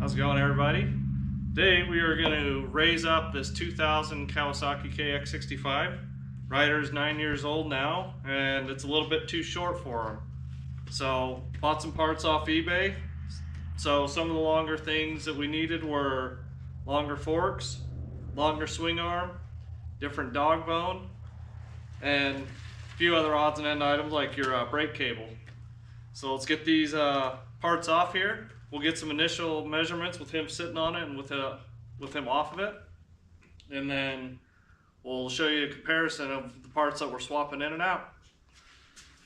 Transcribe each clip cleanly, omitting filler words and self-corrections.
How's it going, everybody? Today we are going to raise up this 2000 Kawasaki KX65. Ryder's 9 years old now, and it's a little bit too short for him. So bought some parts off eBay. So some of the longer things that we needed were longer forks, longer swing arm, different dog bone, and a few other odds and end items like your brake cable. So let's get these parts off here. We'll get some initial measurements with him sitting on it and with him off of it. And then we'll show you a comparison of the parts that we're swapping in and out.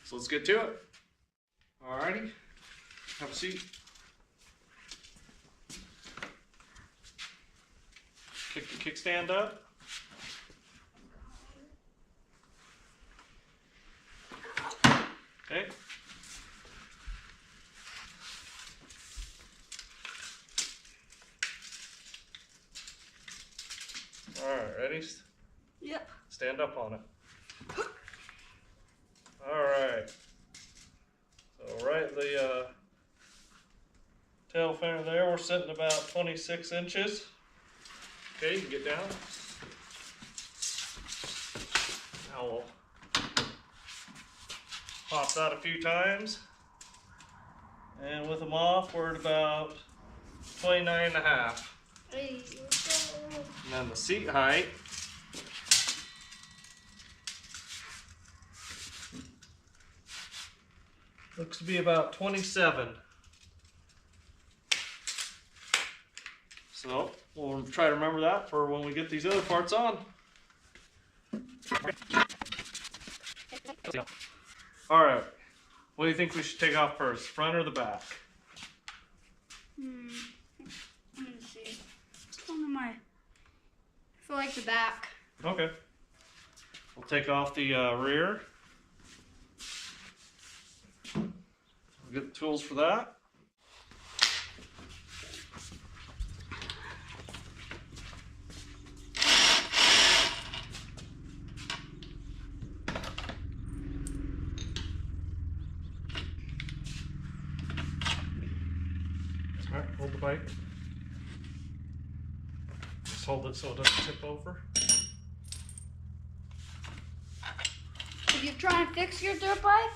So let's get to it. Alrighty, have a seat. Kick the kickstand up. Okay. Alright, ready? Yep. Stand up on it. Alright. So right the tail fender there, we're sitting about 26 inches. Okay, you can get down. Now we'll pop that a few times. And with them off, we're at about 29 and a half. Hey, And then the seat height, looks to be about 27. So we'll try to remember that for when we get these other parts on. Alright, what do you think we should take off first, front or the back? Let me see. I feel like the back. Okay. We'll take off the rear. We'll get the tools for that. All right, hold the bike. Just hold it so it doesn't tip over. If you're trying to fix your dirt bike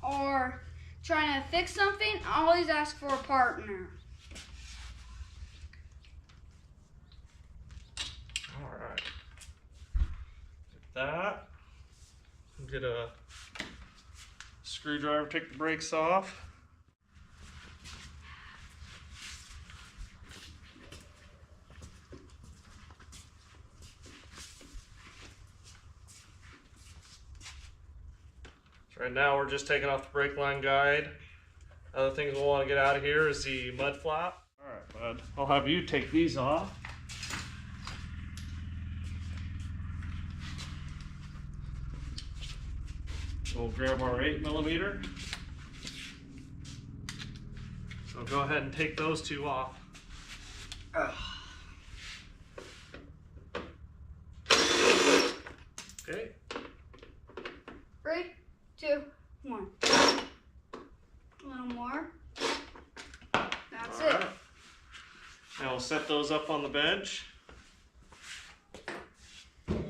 or trying to fix something, always ask for a partner. Alright. Get that. Get a screwdriver, take the brakes off. Right now we're just taking off the brake line guide. Other things we'll want to get out of here is the mud flap. Alright, bud. I'll have you take these off. We'll grab our 8mm. So go ahead and take those two off. Okay. 3, 2, 1. A little more. That's All it. right. Now we'll set those up on the bench.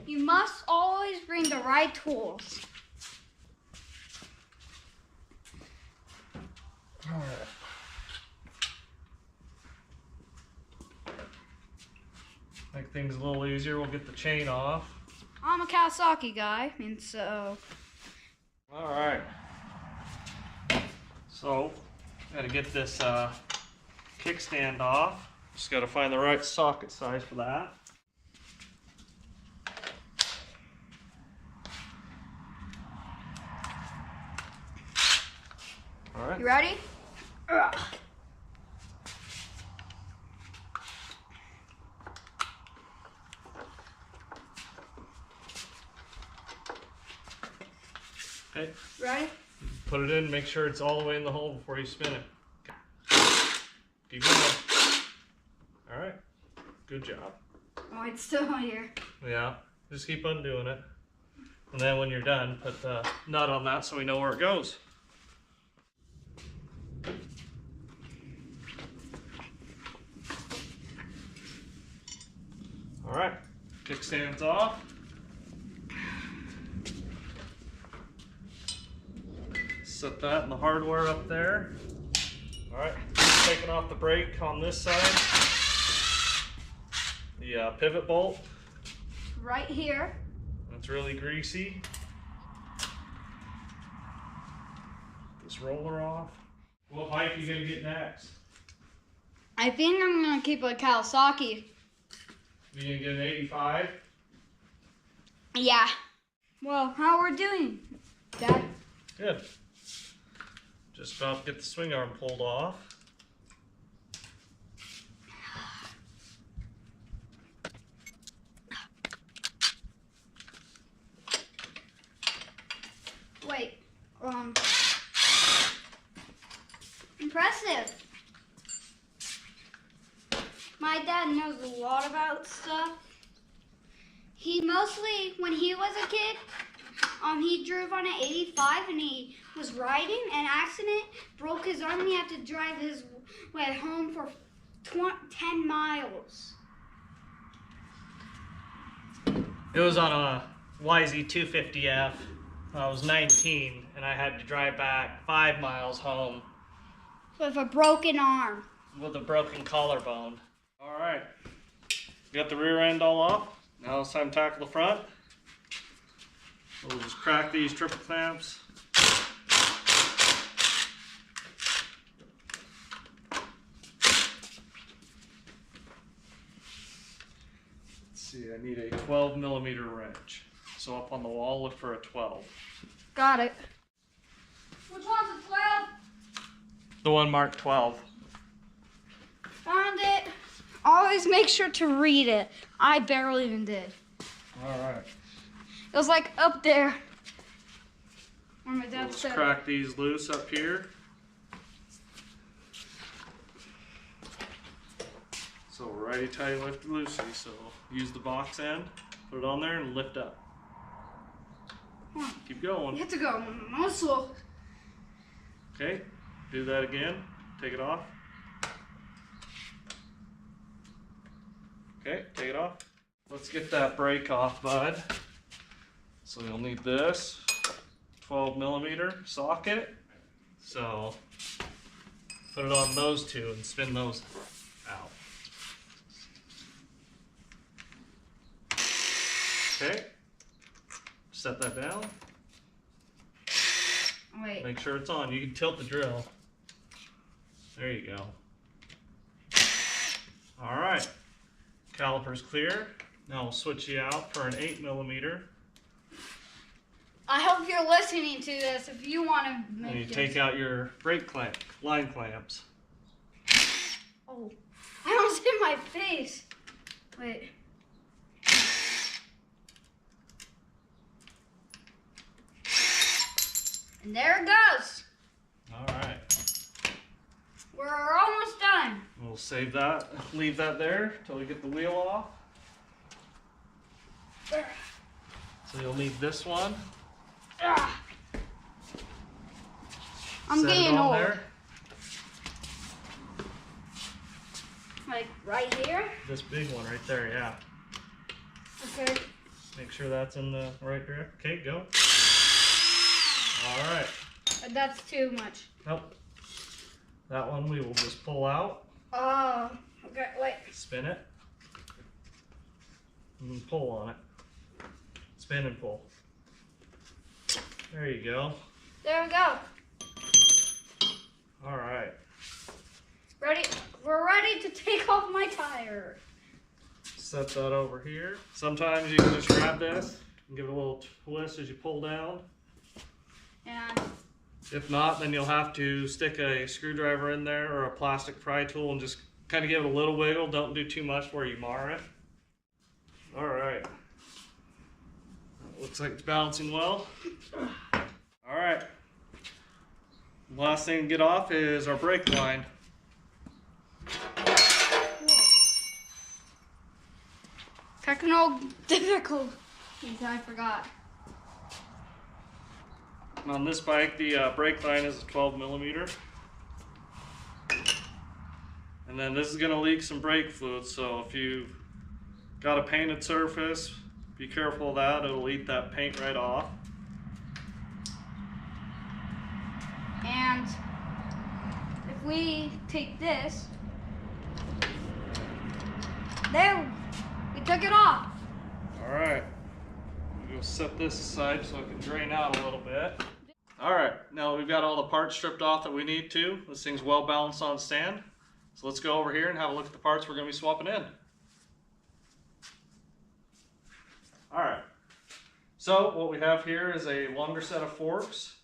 You must always bring the right tools. All right. Make things a little easier, we'll get the chain off. I'm a Kawasaki guy, and so... Alright. So, gotta get this kickstand off. Just gotta find the right socket size for that. Alright. You ready? Okay. Ready? Put it in, make sure it's all the way in the hole before you spin it. Okay. Keep going. Alright. Good job. Oh, it's still here. Yeah. Just keep undoing it. And then when you're done, put the nut on that so we know where it goes. All right, kickstand's off. Set that in the hardware up there. All right, taking off the brake on this side. The pivot bolt. Right here. It's really greasy. This roller off. What bike are you gonna get next? I think I'm gonna keep a Kawasaki. You gonna get an 85? Yeah. Well, how we're doing, Dad? Good. Just about to get the swing arm pulled off. Wait. Impressive. My dad knows a lot about stuff. He mostly, when he was a kid, he drove on an 85 and he was riding, an accident, broke his arm, and he had to drive his way home for 10 miles. It was on a YZ250F. I was 19 and I had to drive back 5 miles home. With a broken arm. With a broken collarbone. All right, got the rear end all off. Now it's time to tackle the front. We'll just crack these triple clamps. Let's see, I need a 12mm wrench. So up on the wall, look for a 12. Got it. Which one's a 12? The one marked 12. Found it. Always make sure to read it. I barely even did. All right. It was like up there. Where my dad Let's said. crack these loose up here. So righty tighty, lefty loosey. So use the box end, put it on there, and lift up. Come on. Keep going. You have to go slow. Okay, do that again. Take it off. Okay, take it off. Let's get that brake off, bud. So you'll need this 12mm socket. So put it on those two and spin those out. Okay, set that down. Wait. Make sure it's on. You can tilt the drill. There you go. All right. Caliper's clear. Now we'll switch you out for an 8mm. I hope you're listening to this if you want to make And you this. take out your brake clamp, line clamps. Oh, I almost hit my face. Wait. And there it goes. All right. We're almost done. We'll save that, leave that there till we get the wheel off. So you'll need this one. Ah. I'm Set it getting on old. there. Like right here? This big one right there, yeah. Okay. Make sure that's in the right direction. Okay, go. All right. That's too much. Nope. That one we will just pull out. Oh, okay, wait. Spin it. And pull on it. Spin and pull. There you go. There we go. All right. Ready? We're ready to take off my tire. Set that over here. Sometimes you can just grab this and give it a little twist as you pull down. And If not, then you'll have to stick a screwdriver in there or a plastic pry tool and just kind of give it a little wiggle. Don't do too much where you mar it. All right. Looks like it's balancing well. All right. Last thing to get off is our brake line. technical difficulties, I forgot. On this bike, the brake line is a 12mm. And then this is going to leak some brake fluid, so if you Got a painted surface. Be careful of that, it'll eat that paint right off. And if we take this, there, we took it off. Alright, we'll set this aside so it can drain out a little bit. Alright, now we've got all the parts stripped off that we need to. This thing's well balanced on stand. So let's go over here and have a look at the parts we're going to be swapping in. Alright, so what we have here is a longer set of forks,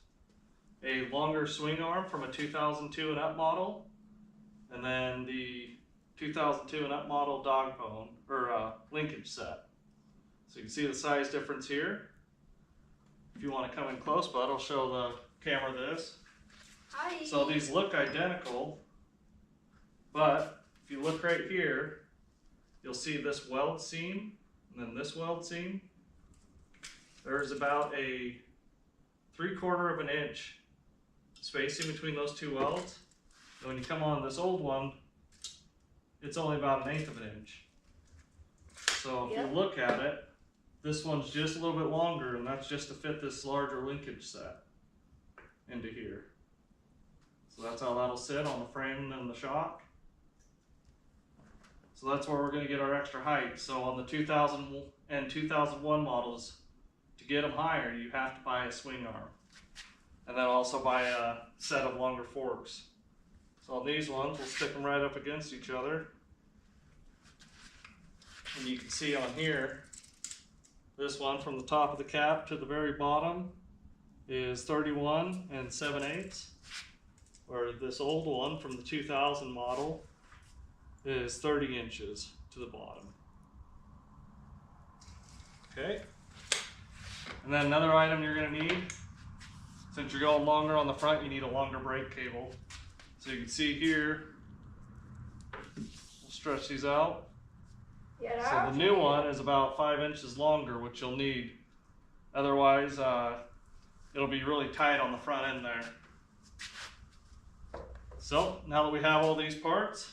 a longer swing arm from a 2002 and up model, and then the 2002 and up model dog bone, or linkage set. So you can see the size difference here. If you want to come in close, bud, I'll show the camera this. Hi. So these look identical, but if you look right here, you'll see this weld seam and then this weld seam. There's about a 3/4 of an inch spacing between those two welds. And when you come on this old one, it's only about 1/8 of an inch. So if you look at it, this one's just a little bit longer, and that's just to fit this larger linkage set into here. So that's how that'll sit on the frame and the shock. So that's where we're going to get our extra height. So on the 2000 and 2001 models, to get them higher, you have to buy a swing arm. And then also buy a set of longer forks. So on these ones, we'll stick them right up against each other. And you can see on here, this one from the top of the cap to the very bottom is 31 7/8, where this old one from the 2000 model is 30 inches to the bottom. Okay, and then another item you're going to need, since you're going longer on the front, you need a longer brake cable. So you can see here, we'll stretch these out. Yeah, so the new one is about 5 inches longer, which you'll need. Otherwise, it'll be really tight on the front end there. So now that we have all these parts,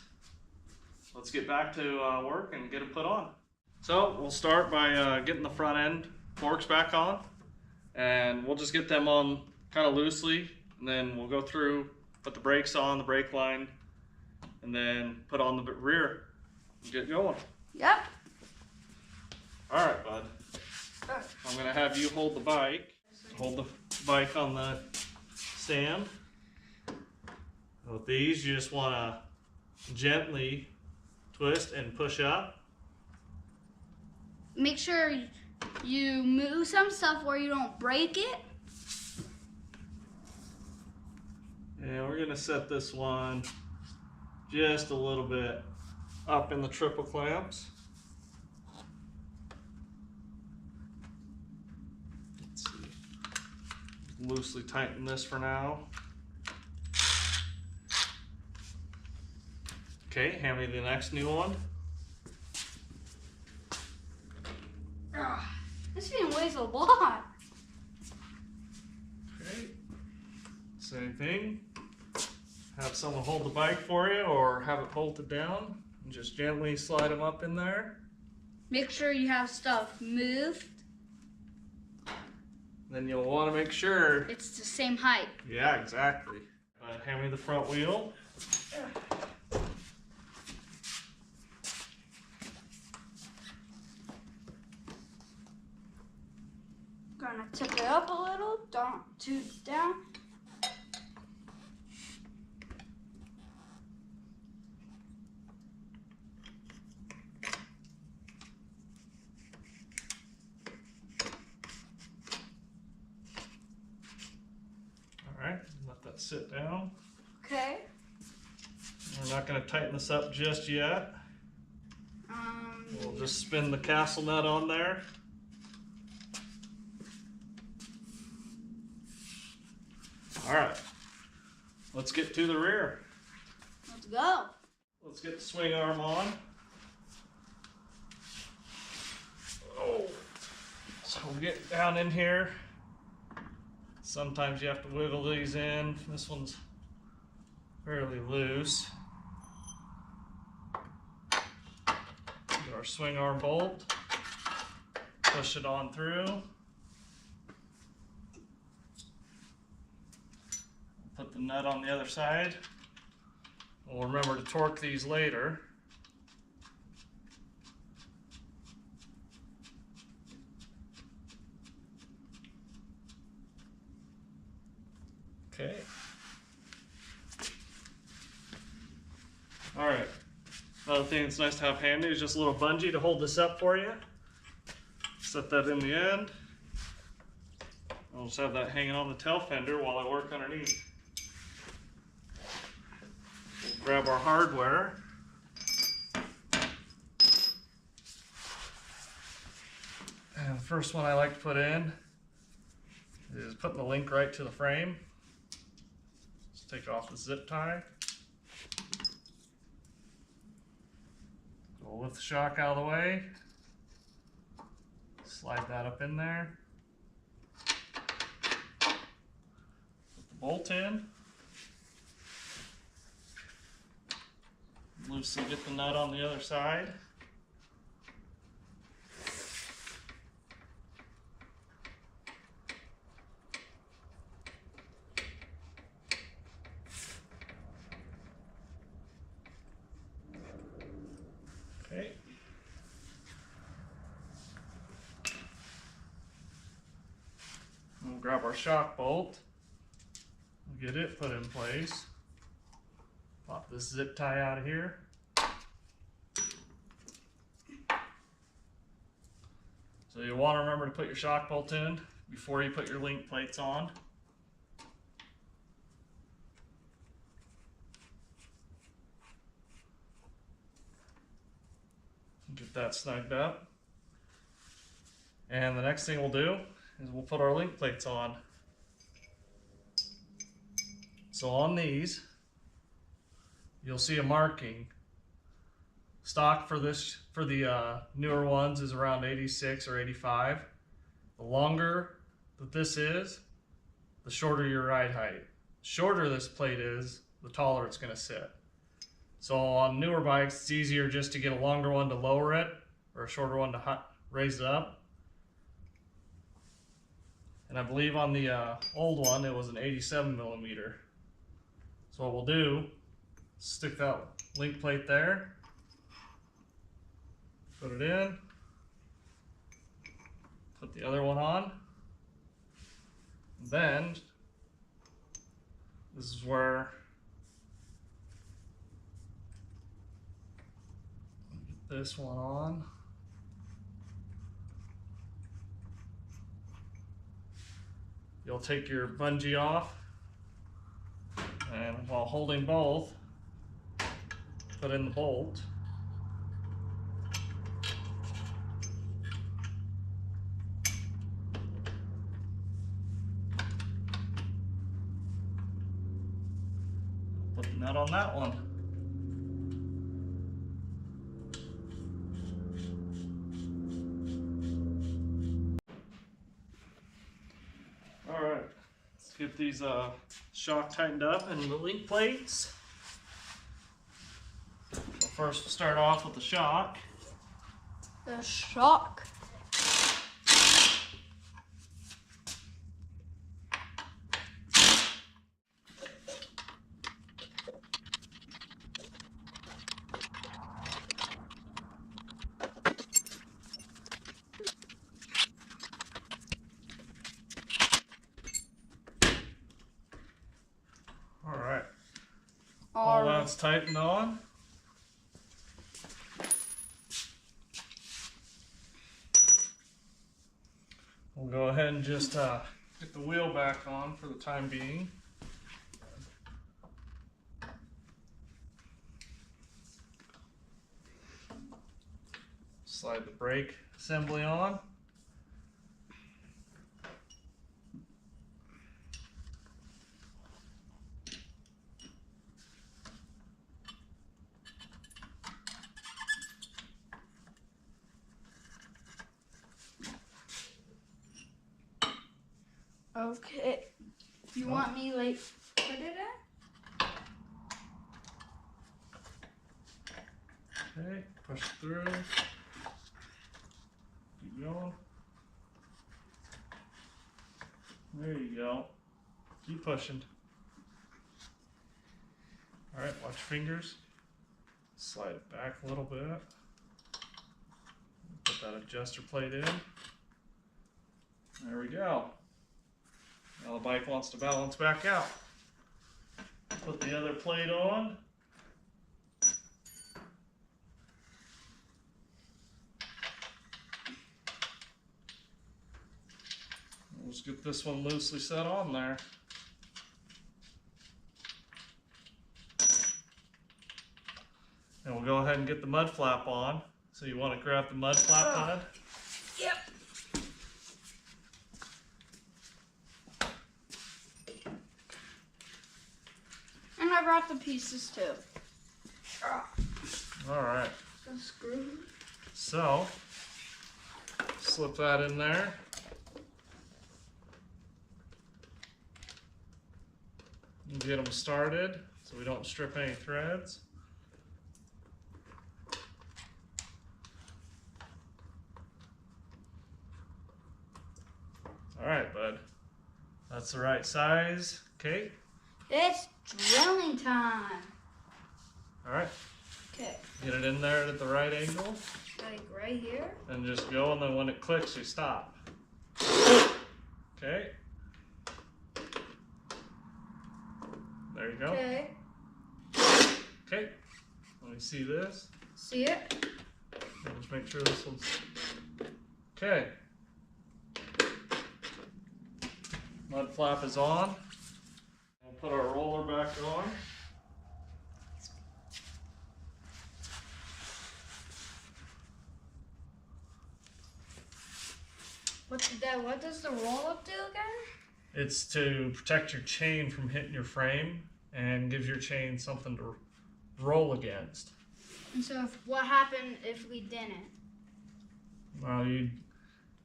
let's get back to work and get them put on. So we'll start by getting the front end forks back on, and we'll just get them on kind of loosely, and then we'll go through, put the brakes on, the brake line, and then put on the rear and get going. Yep. All right, bud. I'm going to have you hold the bike. Hold the bike on the stand. With these, you just want to gently twist and push up. Make sure you move some stuff where you don't break it. And we're going to set this one just a little bit up in the triple clamps. Let's see. Loosely tighten this for now. Okay, hand me the next new one. This thing weighs a lot. Okay, same thing. Have someone hold the bike for you or have it bolted down. And just gently slide them up in there. Make sure you have stuff moved. Then you'll want to make sure It's the same height. Yeah, exactly. Hand me the front wheel. Gonna tip it up a little, don't too down. Alright, let that sit down. Okay. We're not going to tighten this up just yet. We'll just spin the castle nut on there. Alright, let's get to the rear. Let's go. Let's get the swing arm on. Oh, so we'll get down in here. Sometimes you have to wiggle these in. This one's fairly loose. Get our swing arm bolt, push it on through. Put the nut on the other side. We'll remember to torque these later. Okay. All right. Another thing that's nice to have handy is just a little bungee to hold this up for you. Set that in the end. I'll just have that hanging on the tail fender while I work underneath. We'll grab our hardware. And the first one I like to put in is putting the link right to the frame. Just take off the zip tie. We'll lift the shock out of the way. Slide that up in there. Put the bolt in. Loosely get the nut on the other side. Okay. We'll grab our shock bolt. We'll get it put in place. Pop this zip tie out of here. So you'll want to remember to put your shock bolt in before you put your link plates on. Get that snugged up. And the next thing we'll do is we'll put our link plates on. So on these, you'll see a marking. Stock for the newer ones is around 86 or 85. The longer that this is, the shorter your ride height. The shorter this plate is, the taller it's going to sit. So on newer bikes, it's easier just to get a longer one to lower it, or a shorter one to raise it up. And I believe on the old one, it was an 87 millimeter. So what we'll do, stick that link plate there, put it in, put the other one on. Then, this is where get this one on. You'll take your bungee off, and while holding both, put in the bolt. Put the nut on that one. Alright, let's get these shock tightened up and the link plates. So first we'll start off with the shock. The shock. Alright, all that's tightened on. We'll go ahead and just get the wheel back on for the time being. Slide the brake assembly on. Okay. You want me like put it in? Okay, push through. Keep going. There you go. Keep pushing. Alright, watch your fingers. Slide it back a little bit. Put that adjuster plate in. There we go. Now the bike wants to balance back out. Put the other plate on. Let's get this one loosely set on there. And we'll go ahead and get the mud flap on. So you want to grab the mud flap, bud? Yep. And I brought the pieces too. Alright. The screw. So, slip that in there. And get them started so we don't strip any threads. Alright, bud. That's the right size. Okay. It's drilling time. Alright. Okay. Get it in there at the right angle. Like right here. And just go, and then when it clicks, you stop. Okay. There you go. Okay. Okay. Let me see this. See it? Just make sure this one's... Okay. Mud flap is on. We'll put our roller back on. What does the roll up do again? It's to protect your chain from hitting your frame and gives your chain something to roll against. And so what happened if we didn't? Well, you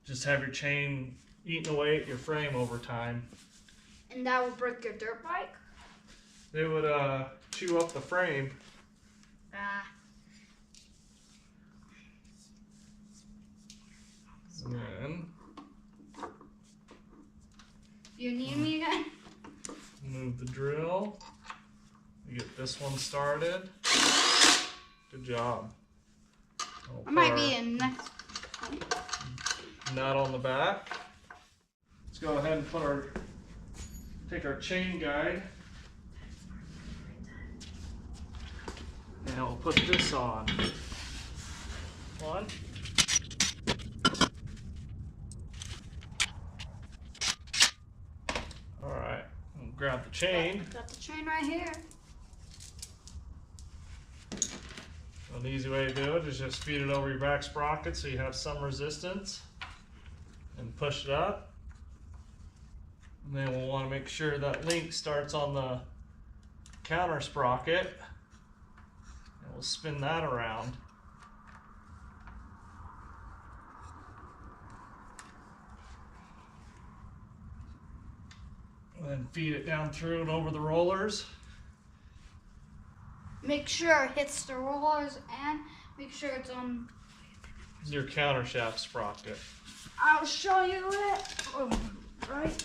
just have your chain eating away at your frame over time. And that would break your dirt bike? They would chew up the frame. Ah. And then You need me again? move the drill. You get this one started. Good job. I might be in next. Nut on the back. Let's go ahead and take our chain guide. And we'll put this on. One. Alright, we'll grab the chain. Got the chain right here. An easy way to do it is just feed it over your back sprocket so you have some resistance. And push it up. And then we'll want to make sure that link starts on the counter sprocket. And we'll spin that around. And then feed it down through and over the rollers. Make sure it hits the rollers and make sure it's on Your counter shaft sprocket. I'll show you it. Oh, right.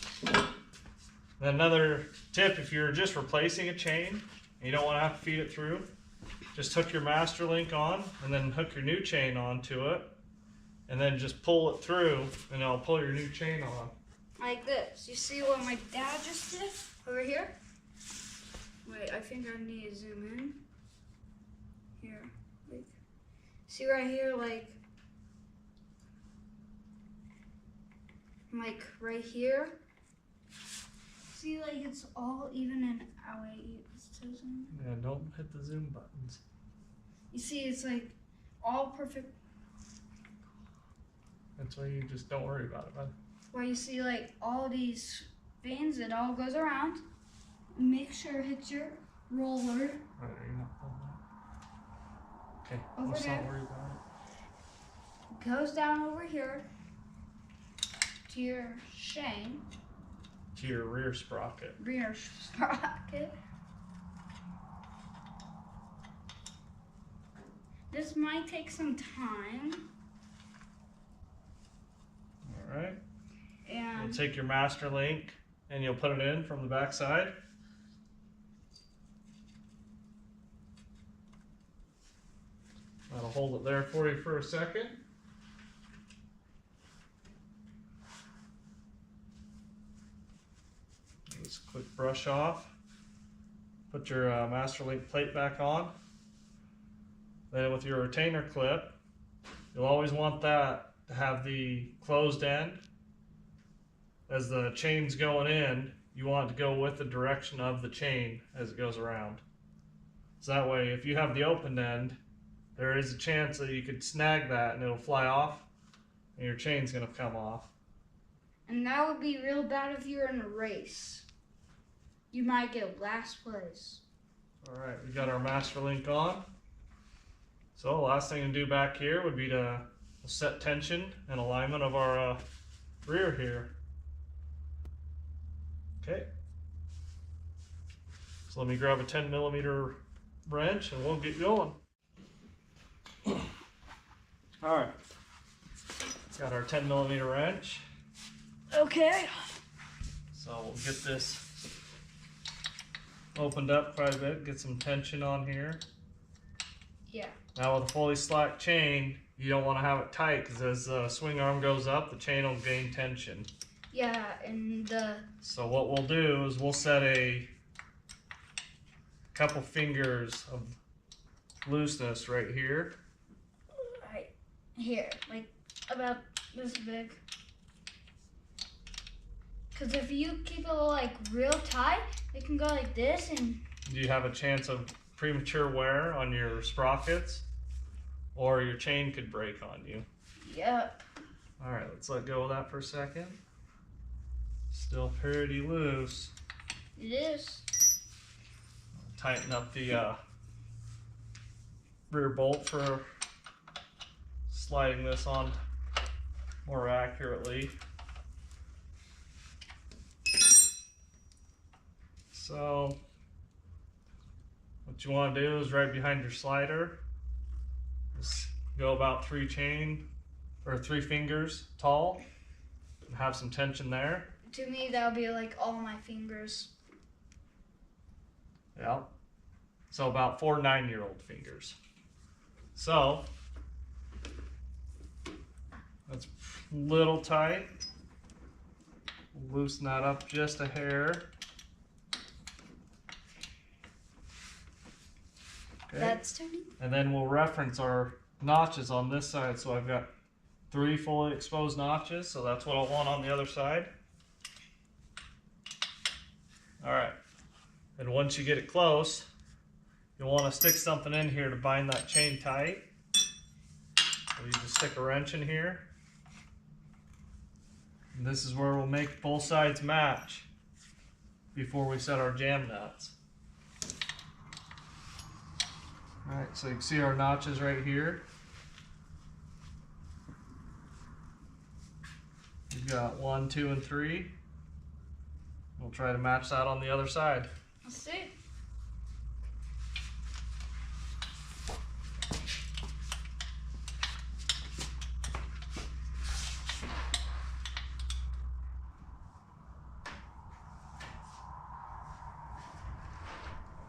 Another tip, if you're just replacing a chain and you don't want to have to feed it through, just hook your master link on and then hook your new chain onto it and then just pull it through and it'll pull your new chain on. Like this. You see what my dad just did over here? Wait, I think I need to zoom in. Here. See right here, like right here. See, like it's all even in our way. Yeah, don't hit the zoom buttons. You see, it's like all perfect. That's why you just don't worry about it, bud. Where you see like all these veins, it all goes around. Make sure it hits your roller. Right, you're not pulling that. Okay, Over let's there. not worry about it. Goes down over here to your chain, To your rear sprocket. rear sprocket. This might take some time. Alright. And You'll take your master link and you'll put it in from the back side. That'll hold it there for you for a second. Just quick brush off. Put your master link plate back on. Then with your retainer clip, you'll always want that to have the closed end. As the chain's going in, you want it to go with the direction of the chain as it goes around. So that way, if you have the open end, there is a chance that you could snag that and it'll fly off and your chain's gonna come off. And that would be real bad if you're in a race. You might get last place. Alright, we got our master link on. So last thing to do back here would be to set tension and alignment of our rear here. Okay. So let me grab a 10mm wrench and we'll get going. Alright. Got our 10mm wrench. Okay. So we'll get this opened up quite a bit, get some tension on here. Yeah. Now with a fully slack chain, you don't want to have it tight because as the swing arm goes up, the chain will gain tension. Yeah, and So what we'll do is we'll set a couple fingers of looseness right here. right here, like about this big. Because if you keep it like real tight, it can go like this and... You have a chance of premature wear on your sprockets or your chain could break on you. Yep. Alright, let's let go of that for a second. Still pretty loose. It is. Tighten up the rear bolt for sliding this on more accurately. So what you want to do is right behind your slider, just go about 3 fingers tall and have some tension there. To me, that would be like all my fingers. Yeah. So about 4 9-year-old fingers. So that's a little tight. Loosen that up just a hair. Okay. That's turning. And then we'll reference our notches on this side. So I've got 3 fully exposed notches. So that's what I'll want on the other side. All right. And once you get it close, you'll want to stick something in here to bind that chain tight. So you just stick a wrench in here. And this is where we'll make both sides match before we set our jam nuts. Alright, so you can see our notches right here. We've got 1, 2, and 3. We'll try to match that on the other side. Let's see.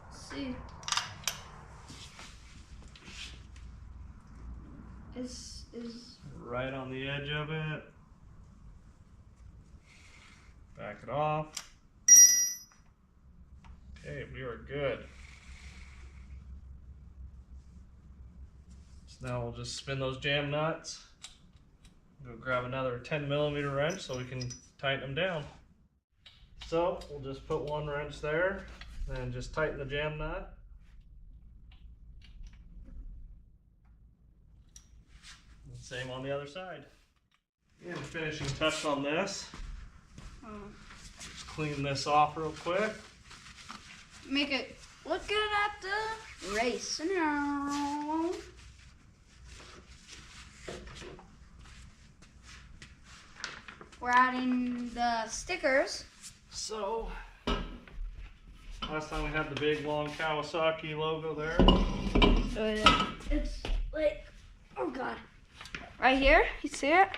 Let's see. Is Right on the edge of it. Back it off. Okay, we are good. So now we'll just spin those jam nuts. Go grab another 10mm wrench so we can tighten them down. So we'll just put 1 wrench there and just tighten the jam nut. And same on the other side. And finishing touch on this. Just clean this off real quick. make it look good at the race. No. We're adding the stickers. So, last time we had the big long Kawasaki logo there. So it's like, oh God. Right here, you see it?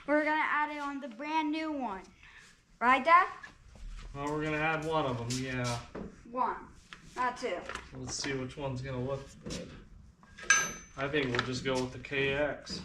we're gonna add it on the brand new one. Right, Dad? Well, we're gonna add one of them, yeah. One, not two. Let's see which one's gonna look good. I think we'll just go with the KX.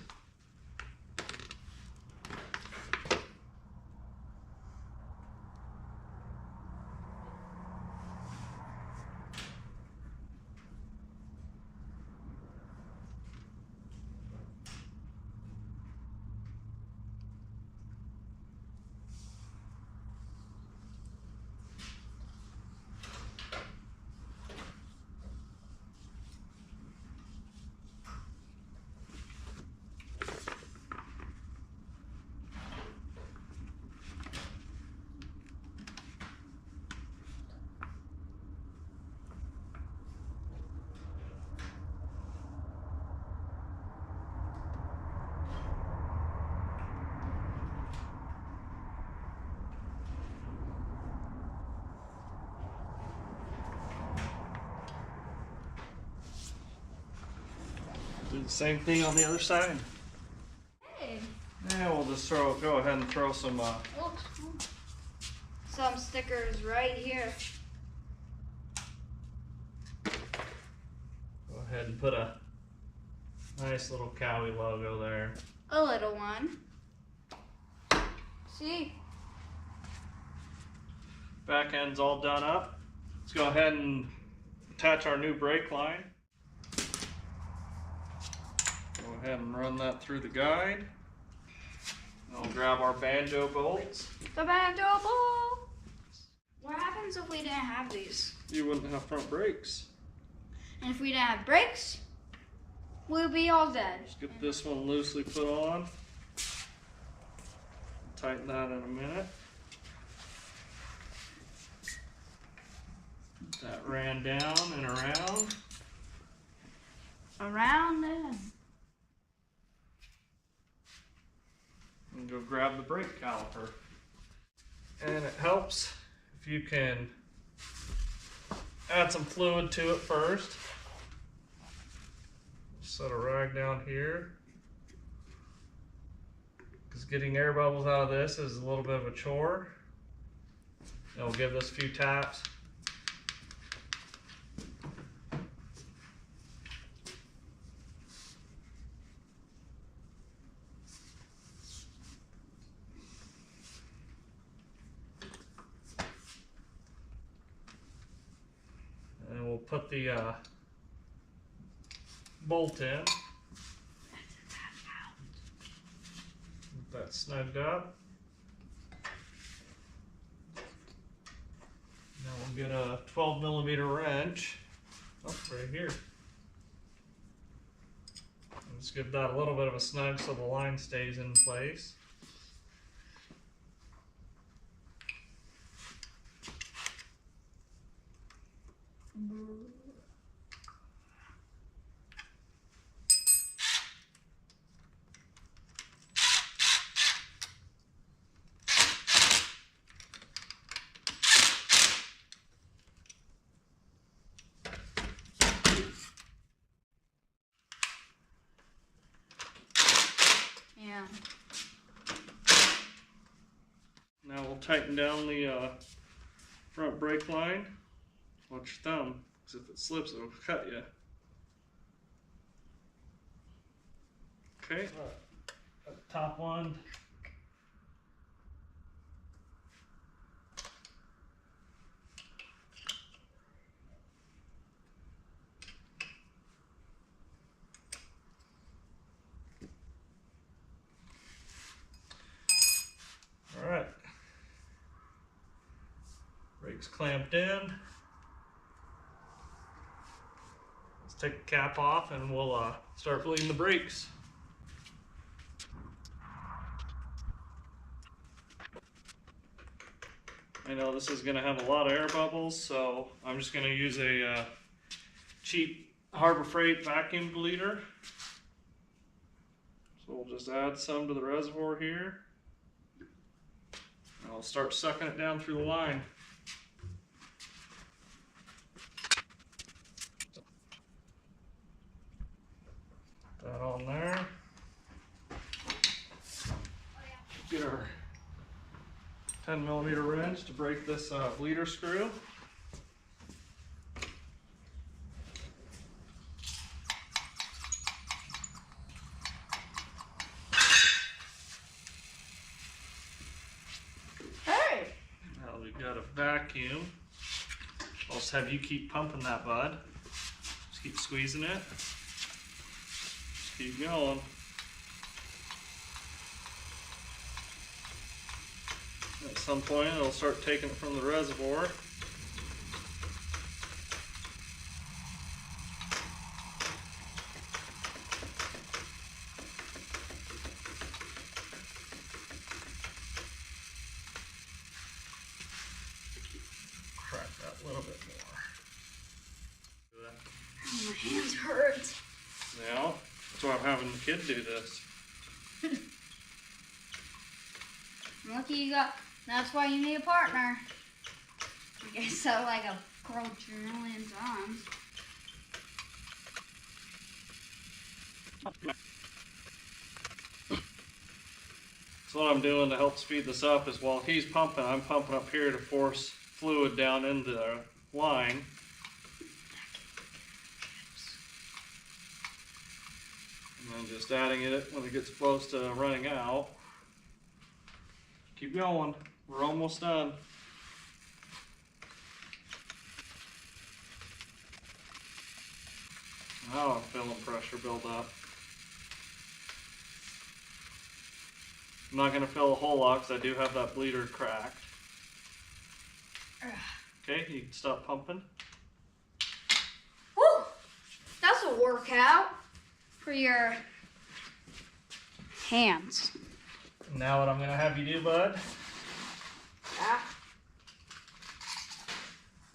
Do the same thing on the other side. Hey. Yeah, we'll just go ahead and throw some Some stickers right here. go ahead and put a nice little Cowie logo there. A little one. See? Back end's all done up. Let's go ahead and attach our new brake line. Go ahead and run that through the guide. And we'll grab our banjo bolts. The banjo ball. What happens if we didn't have these? You wouldn't have front brakes. And if we didn't have brakes, we'll be all dead. Just get this one loosely put on. Tighten that in a minute. That ran down and around. Around then. And go grab the brake caliper. And it helps if you can add some fluid to it first. Set a rag down here. Because getting air bubbles out of this is a little bit of a chore. And we'll give this a few taps. And we'll put the bolt in. Get that snugged up. Now we'll get a 12mm wrench. Oh, right here. Let's give that a little bit of a snug so the line stays in place. Yeah. Now we'll tighten down the front brake line. Watch your thumb, because if it slips, it'll cut you. Okay, top one. All right, brakes clamped in. Let's take the cap off and we'll start bleeding the brakes. I know this is going to have a lot of air bubbles, so I'm just going to use a cheap Harbor Freight vacuum bleeder. So we'll just add some to the reservoir here. And I'll start sucking it down through the line. Put that on there. Oh, yeah. Get our 10mm wrench to break this bleeder screw. Hey! Now we've got a vacuum. I'll just have you keep pumping that, bud. Just keep squeezing it. Just keep going. At some point, it'll start taking it from the reservoir. Crack that a little bit more. Oh, my hands hurt. Now, that's why I'm having the kid do this. Lucky you got. That's why you need a partner. I guess so, like a quadrillion times. So what I'm doing to help speed this up is while he's pumping, I'm pumping up here to force fluid down into the line. And then just adding it when it gets close to running out. Keep going. We're almost done. Now I'm feeling pressure build up. I'm not going to fill a whole lot because I do have that bleeder cracked. Okay, you can stop pumping. Woo! That's a workout for your hands. Now what I'm going to have you do, bud, Yeah.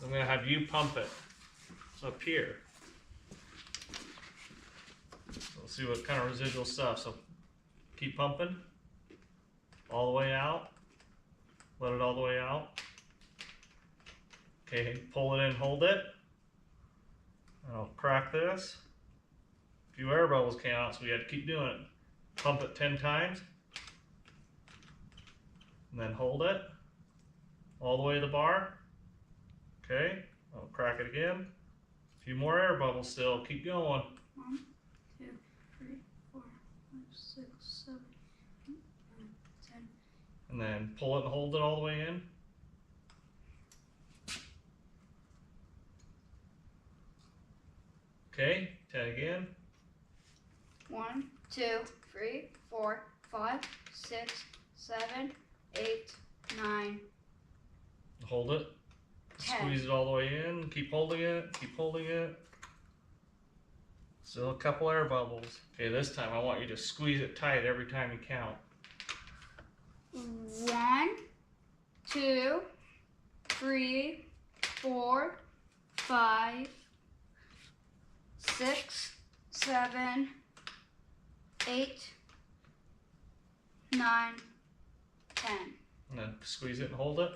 I'm going to have you pump it up here. So we'll see what kind of residual stuff. So keep pumping all the way out. Let it all the way out. Okay, pull it in, hold it. I'll crack this. A few air bubbles came out, so we had to keep doing it. Pump it 10 times. And then hold it all the way to the bar. Okay, I'll crack it again. A few more air bubbles still. Keep going. 1, 2, 3, 4, 5, 6, 7, 8, 9, 10. And then pull it and hold it all the way in. Okay, 10 again. 1, 2, 3, 4, 5, 6, 7, 8, 9. Hold it. 10. Squeeze it all the way in. Keep holding it. Keep holding it. Still a couple air bubbles. Okay, this time I want you to squeeze it tight every time you count. 1, 2, 3, 4, 5, 6, 7, 8, 9, 10. And then squeeze it and hold it.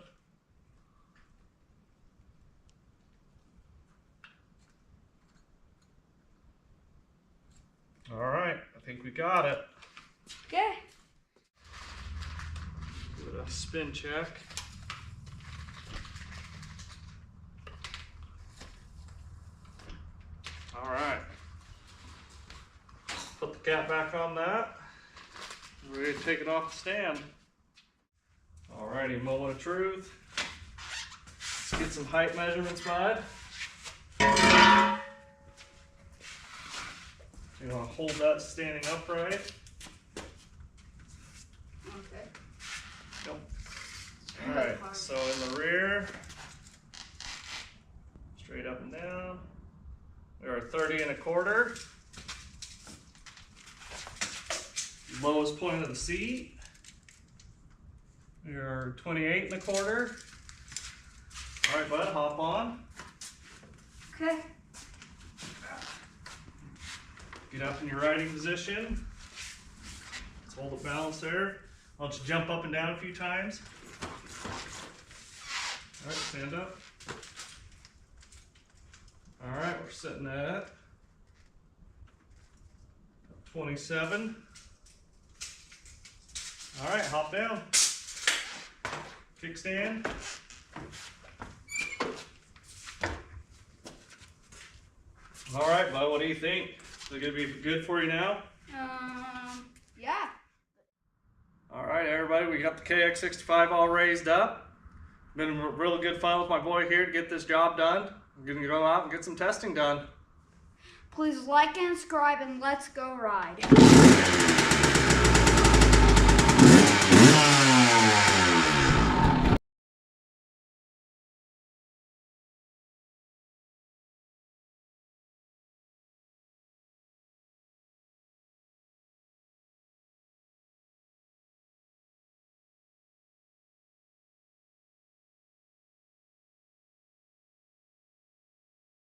All right, I think we got it. Okay. Give it a spin check. All right. Put the cap back on that. We're ready to take it off the stand. Alrighty, moment of truth. Let's get some height measurements, bud. You want to hold that standing upright. Okay. Go. Alright, so in the rear, straight up and down, we are 30 1/4. Lowest point of the seat, we are 28 1/4. Alright, bud, hop on. Okay. Get up in your riding position. Let's hold it balanced there. I'll just jump up and down a few times. All right, stand up. All right, we're sitting at 27. All right, hop down. Kickstand. All right, bud, what do you think? Is it gonna be good for you now? Yeah. All right, everybody, we got the KX65 all raised up. Been really good fun with my boy here to get this job done. We're gonna go out and get some testing done. Please like and subscribe and let's go ride.